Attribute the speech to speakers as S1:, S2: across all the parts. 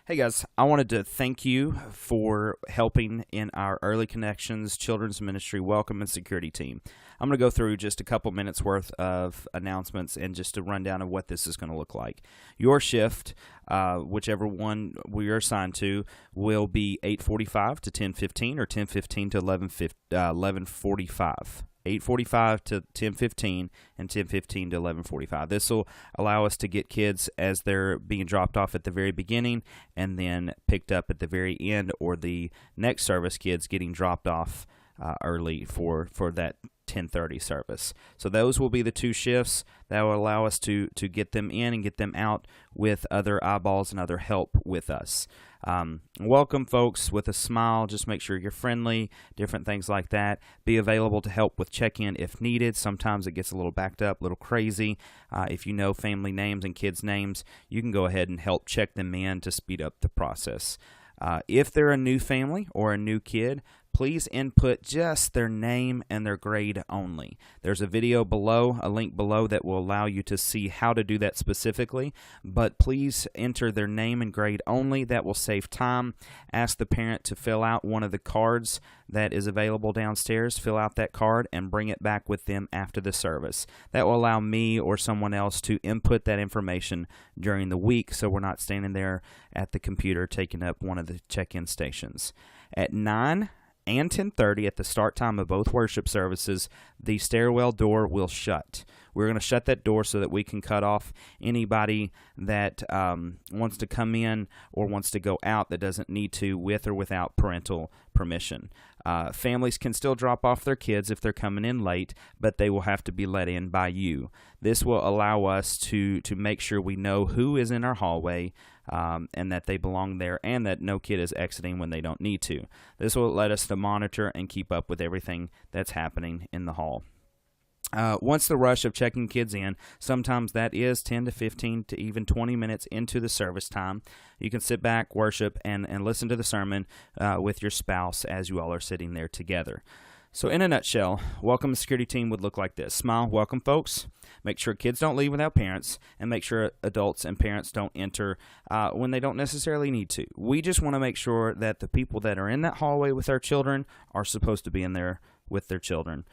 S1: Hey guys, I wanted to thank you for helping in our Early Connections Children's Ministry Welcome and Security team. I'm going to go through just a couple minutes worth of announcements and just a rundown of what this is going to look like. Your shift, whichever one we are assigned to, will be 8:45 to 10:15 or 10:15 to 11:45. 8:45 to 10:15 and 10:15 to 11:45. This will allow us to get kids as they're being dropped off at the very beginning and then picked up at the very end, or the next service kids getting dropped off early for that 10:30 service. So those will be the two shifts that will allow us to get them in and get them out with other eyeballs and other help with us. Welcome folks with a smile. Just make sure you're friendly, different things like that. Be available to help with check-in if needed. Sometimes it gets a little backed up, a little crazy. If you know family names and kids' names, you can go ahead and help check them in to speed up the process. If they're a new family or a new kid, please input just their name and their grade only. There's a video below, a link below that will allow you to see how to do that specifically, but please enter their name and grade only. That will save time. Ask the parent to fill out one of the cards that is available downstairs. Fill out that card and bring it back with them after the service. That will allow me or someone else to input that information during the week, so we're not standing there at the computer taking up one of the check-in stations. At 9 and 10:30 at the start time of both worship services, the stairwell door will shut. We're going to shut that door so that we can cut off anybody that wants to come in or wants to go out that doesn't need to, with or without parental permission. Families can still drop off their kids if they're coming in late, but they will have to be let in by you. This will allow us to make sure we know who is in our hallway and that they belong there, and that no kid is exiting when they don't need to. This will let us to monitor and keep up with everything that's happening in the hall. Once the rush of checking kids in, sometimes that is 10 to 15 to even 20 minutes into the service time, you can sit back, worship, and listen to the sermon with your spouse as you all are sitting there together. So in a nutshell, welcome and security team would look like this. Smile, welcome folks. Make sure kids don't leave without parents, and make sure adults and parents don't enter when they don't necessarily need to. We just want to make sure that the people that are in that hallway with our children are supposed to be in there with their children,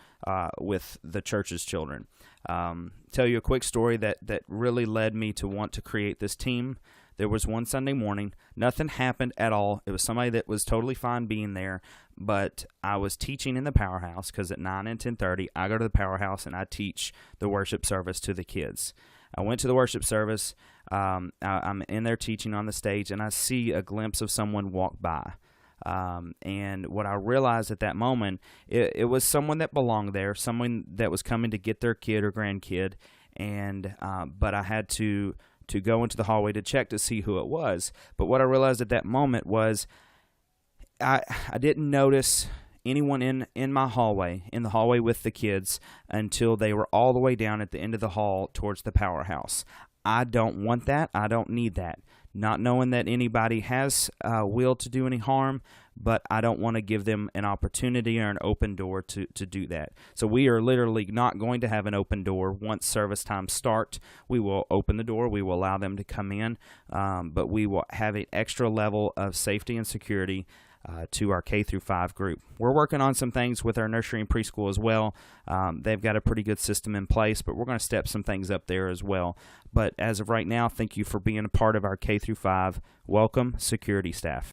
S1: with the church's children. Tell you a quick story that really led me to want to create this team. There was one Sunday morning, nothing happened at all. It was somebody that was totally fine being there, but I was teaching in the Powerhouse because at 9 and 10:30, I go to the Powerhouse and I teach the worship service to the kids. I went to the worship service. I'm in there teaching on the stage, and I see a glimpse of someone walk by. And what I realized at that moment, it was someone that belonged there, someone that was coming to get their kid or grandkid, and but I had to go into the hallway to check to see who it was. But what I realized at that moment was I didn't notice anyone in my hallway, in the hallway with the kids, until they were all the way down at the end of the hall towards the Powerhouse. I don't want that. I don't need that. Not knowing that anybody has will to do any harm, but I don't want to give them an opportunity or an open door to do that. So we are literally not going to have an open door. Once service times start, we will open the door. We will allow them to come in, but we will have an extra level of safety and security to our K through 5 group. We're working on some things with our nursery and preschool as well. They've got a pretty good system in place, but we're going to step some things up there as well. But as of right now, thank you for being a part of our K through 5 Welcome Security staff.